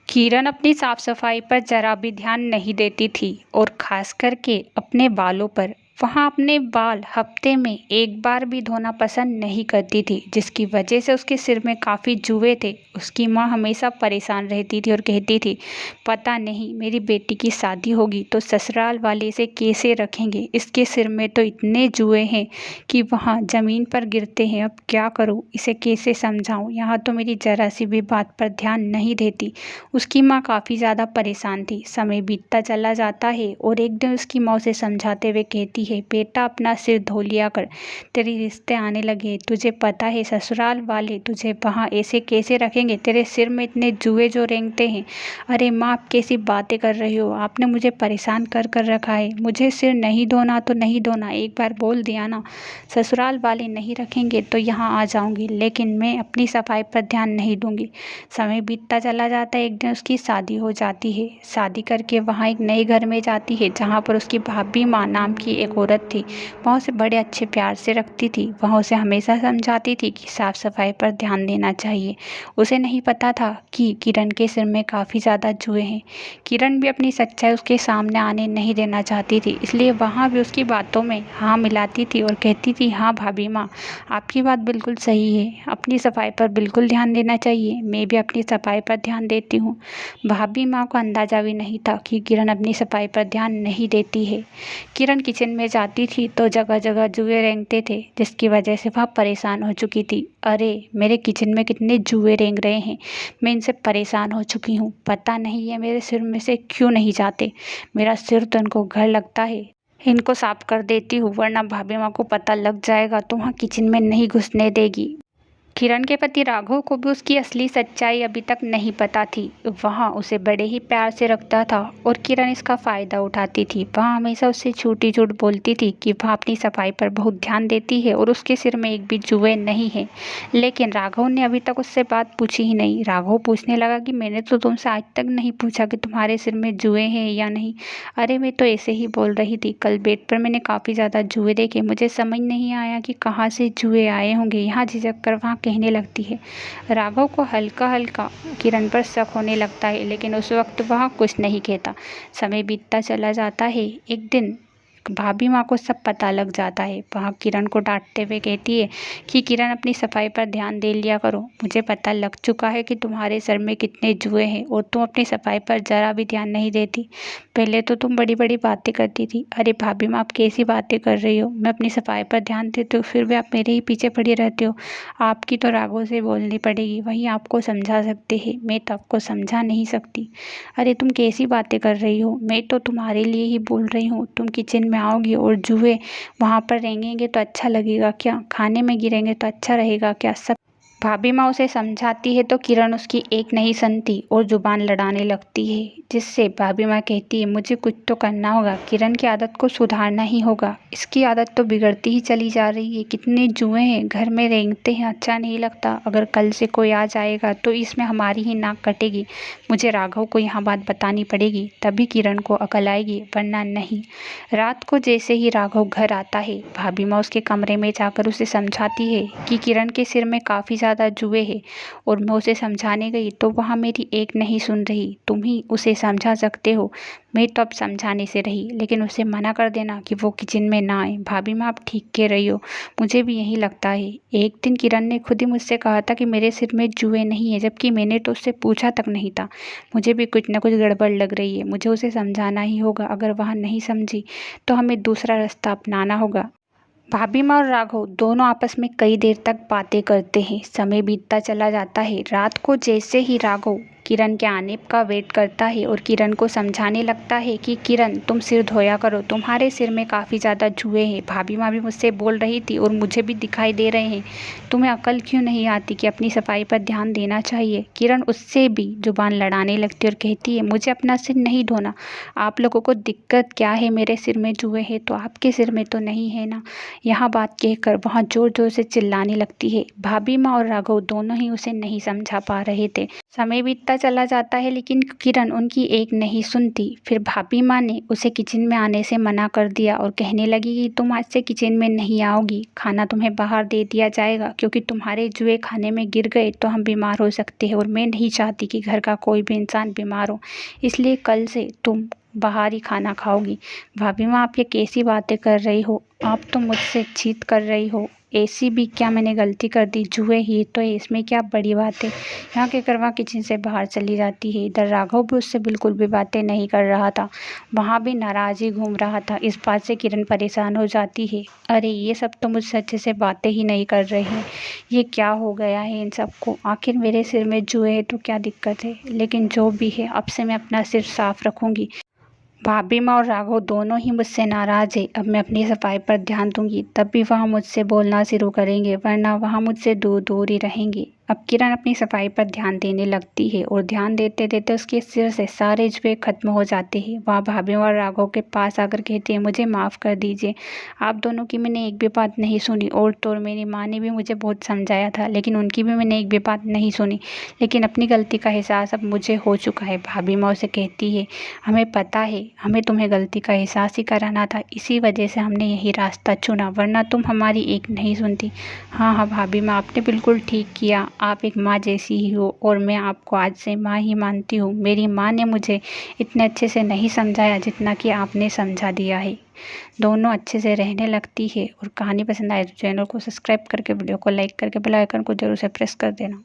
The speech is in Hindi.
किरण अपनी साफ सफाई पर जरा भी ध्यान नहीं देती थी और खास करके अपने बालों पर। वहाँ अपने बाल हफ्ते में एक बार भी धोना पसंद नहीं करती थी, जिसकी वजह से उसके सिर में काफ़ी जुए थे। उसकी माँ हमेशा परेशान रहती थी और कहती थी, पता नहीं मेरी बेटी की शादी होगी तो ससुराल वाले इसे कैसे रखेंगे। इसके सिर में तो इतने जुए हैं कि वहाँ ज़मीन पर गिरते हैं। अब क्या करूँ, इसे कैसे समझाऊँ। यहाँ तो मेरी जरा सी भी बात पर ध्यान नहीं देती। उसकी माँ काफ़ी ज़्यादा परेशान थी। समय बीतता चला जाता है और एक दिन उसकी माँ उसे समझाते हुए कहती है, बेटा अपना सिर धो लिया कर, तेरे रिश्ते आने लगे। तुझे पता है ससुराल वाले तुझे वहाँ ऐसे कैसे रखेंगे, तेरे सिर में इतने जुए जो रेंगते हैं। अरे माँ, आप कैसी बातें कर रही हो, आपने मुझे परेशान कर कर रखा है। मुझे सिर नहीं धोना तो नहीं धोना, एक बार बोल दिया ना। ससुराल वाले नहीं रखेंगे तो यहाँ आ जाऊँगी, लेकिन मैं अपनी सफाई पर ध्यान नहीं दूँगी। समय बीतता चला जाता है। एक दिन उसकी शादी हो जाती है। शादी करके वहाँ एक नए घर में जाती है जहाँ पर उसकी भाभी माँ नाम की एक औरत थी। वहाँ उसे बड़े अच्छे प्यार से रखती थी। वहाँ उसे हमेशा समझाती थी कि साफ सफाई पर ध्यान देना चाहिए। उसे नहीं पता था कि किरण के सिर में काफ़ी ज़्यादा जुए हैं। किरण भी अपनी सच्चाई उसके सामने आने नहीं देना चाहती थी, इसलिए वहाँ भी उसकी बातों में हाँ मिलाती थी और कहती थी, हाँ भाभी माँ, आपकी बात बिल्कुल सही है, अपनी सफाई पर बिल्कुल ध्यान देना चाहिए। मैं भी अपनी सफाई पर ध्यान देती हूँ। भाभी माँ को अंदाजा भी नहीं था कि किरण अपनी सफाई पर ध्यान नहीं देती है। किरण किचन में जाती थी तो जगह जगह जुए रेंगते थे, जिसकी वजह से वह परेशान हो चुकी थी। अरे मेरे किचन में कितने जुए रेंग रहे हैं, मैं इनसे परेशान हो चुकी हूँ। पता नहीं है मेरे सिर में से क्यों नहीं जाते। मेरा सिर तो इनको घर लगता है। इनको साफ कर देती हूँ, वरना भाभी माँ को पता लग जाएगा तो वहाँ किचन में नहीं घुसने देगी। किरण के पति राघव को भी उसकी असली सच्चाई अभी तक नहीं पता थी। वहाँ उसे बड़े ही प्यार से रखता था और किरण इसका फ़ायदा उठाती थी। वह हमेशा उससे झूठी झूठ बोलती थी कि वह अपनी सफाई पर बहुत ध्यान देती है और उसके सिर में एक भी जुए नहीं है। लेकिन राघव ने अभी तक उससे बात पूछी ही नहीं। राघव पूछने लगा कि मैंने तो तुमसे आज तक नहीं पूछा कि तुम्हारे सिर में जुए हैं या नहीं। अरे मैं तो ऐसे ही बोल रही थी, कल बेड पर मैंने काफ़ी ज़्यादा जुए देखे, मुझे समझ नहीं आया कि कहाँ से जुए आए होंगे। यहाँ झिझक कर वहाँ कहने लगती है। राघव को हल्का हल्का किरण पर शक होने लगता है, लेकिन उस वक्त वह कुछ नहीं कहता। समय बीतता चला जाता है। एक दिन भाभी माँ को सब पता लग जाता है। वह किरण को डांटते हुए कहती है कि किरण अपनी सफाई पर ध्यान दे लिया करो। मुझे पता लग चुका है कि तुम्हारे सर में कितने जुए हैं और तुम अपनी सफाई पर जरा भी ध्यान नहीं देती। पहले तो तुम बड़ी बड़ी बातें करती थी। अरे भाभी माँ, आप कैसी बातें कर रही हो। मैं अपनी सफाई पर ध्यान देती हूँ, फिर भी आप मेरे ही पीछे पड़ी रहते हो। आपकी तो राघव से बोलनी पड़ेगी, वही आपको समझा सकते हैं, मैं तो आपको समझा नहीं सकती। अरे तुम कैसी बातें कर रही हो, मैं तो तुम्हारे लिए ही बोल रही हूँ। तुम किचन में आओगी और जुए वहाँ पर रेंगेंगे तो अच्छा लगेगा क्या, खाने में गिरेंगे तो अच्छा रहेगा क्या। सब भाभी माँ उसे समझाती है तो किरण उसकी एक नहीं सुनती और जुबान लड़ाने लगती है, जिससे भाभी माँ कहती है, मुझे कुछ तो करना होगा, किरण की आदत को सुधारना ही होगा। इसकी आदत तो बिगड़ती ही चली जा रही है। कितने जुए हैं, घर में रेंगते हैं, अच्छा नहीं लगता। अगर कल से कोई आ जाएगा तो इसमें हमारी ही नाक कटेगी। मुझे राघव को यहाँ बात बतानी पड़ेगी, तभी किरण को अकल आएगी, वरना नहीं। रात को जैसे ही राघव घर आता है, भाभी माँ उसके कमरे में जाकर उसे समझाती है कि किरण के सिर में काफ़ी ज़्यादा जुए हैं और मैं उसे समझाने गई तो वहाँ मेरी एक नहीं सुन रही। तुम ही उसे समझा सकते हो। मैं तो अब समझाने से रही, लेकिन उसे मना कर देना कि वो किचन में ना आए। भाभी माँ, आप ठीक कह रही हो, मुझे भी यही लगता है। एक दिन किरण ने खुद ही मुझसे कहा था कि मेरे सिर में जुए नहीं है, जबकि मैंने तो उससे पूछा तक नहीं था। मुझे भी कुछ ना कुछ गड़बड़ लग रही है। मुझे उसे समझाना ही होगा। अगर वह नहीं समझी तो हमें दूसरा रास्ता अपनाना होगा। भाभी माँ और राघव दोनों आपस में कई देर तक बातें करते हैं। समय बीतता चला जाता है। रात को जैसे ही राघव किरण के आने का वेट करता है और किरण को समझाने लगता है कि किरण, तुम सिर धोया करो, तुम्हारे सिर में काफ़ी ज़्यादा जुए हैं। भाभी माँ भी मुझसे बोल रही थी और मुझे भी दिखाई दे रहे हैं। तुम्हें अकल क्यों नहीं आती कि अपनी सफाई पर ध्यान देना चाहिए। किरण उससे भी जुबान लड़ाने लगती है और कहती है, मुझे अपना सिर नहीं धोना। आप लोगों को दिक्कत क्या है, मेरे सिर में जुए हैं तो आपके सिर में तो नहीं है ना। यहाँ बात कहकर वहाँ जोर जोर से चिल्लाने लगती है। भाभी माँ और राघव दोनों ही उसे नहीं समझा पा रहे थे। समय बीतता घंटा चला जाता है लेकिन किरण उनकी एक नहीं सुनती। फिर भाभी माँ ने उसे किचन में आने से मना कर दिया और कहने लगी कि तुम आज से किचन में नहीं आओगी, खाना तुम्हें बाहर दे दिया जाएगा, क्योंकि तुम्हारे जुए खाने में गिर गए तो हम बीमार हो सकते हैं और मैं नहीं चाहती कि घर का कोई भी इंसान बीमार हो, इसलिए कल से तुम बाहर ही खाना खाओगी। भाभी माँ, आप ये कैसी बातें कर रही हो? आप तो मुझसे चीट कर रही हो। ऐसी भी क्या मैंने गलती कर दी? जुए ही तो है, इसमें क्या बड़ी बात है? यहाँ के करवा किचन से बाहर चली जाती है। इधर राघव भी उससे बिल्कुल भी बातें नहीं कर रहा था, वहाँ भी नाराज ही घूम रहा था। इस बात से किरण परेशान हो जाती है। अरे ये सब तो मुझसे अच्छे से बातें ही नहीं कर रहे हैं, ये क्या हो गया है इन सबको? आखिर मेरे सिर में जुए है तो क्या दिक्कत है? लेकिन जो भी है, अब से मैं अपना सिर साफ रखूंगी। भाभी माँ और राघव दोनों ही मुझसे नाराज़ है। अब मैं अपनी सफाई पर ध्यान दूंगी, तब भी वह मुझसे बोलना शुरू करेंगे, वरना वह मुझसे दूर दूर ही रहेंगे। अब किरण अपनी सफाई पर ध्यान देने लगती है और ध्यान देते देते उसके सिर से सारे जुए खत्म हो जाते हैं। वह भाभी और राघव के पास आकर कहती है, मुझे माफ़ कर दीजिए, आप दोनों की मैंने एक भी बात नहीं सुनी, और तो और मेरी माँ ने भी मुझे बहुत समझाया था, लेकिन उनकी भी मैंने एक भी बात नहीं सुनी। लेकिन अपनी गलती का एहसास अब मुझे हो चुका है। भाभी माँ उसे कहती है, हमें पता है, हमें तुम्हें गलती का एहसास ही कराना था, इसी वजह से हमने यही रास्ता चुना, वरना तुम हमारी एक नहीं सुनती। हाँ हाँ भाभी माँ, आपने बिल्कुल ठीक किया, आप एक माँ जैसी ही हो और मैं आपको आज से माँ ही मानती हूँ। मेरी माँ ने मुझे इतने अच्छे से नहीं समझाया जितना कि आपने समझा दिया है। दोनों अच्छे से रहने लगती है। और कहानी पसंद आए तो चैनल को सब्सक्राइब करके, वीडियो को लाइक करके, बेल आइकन को जरूर से प्रेस कर देना।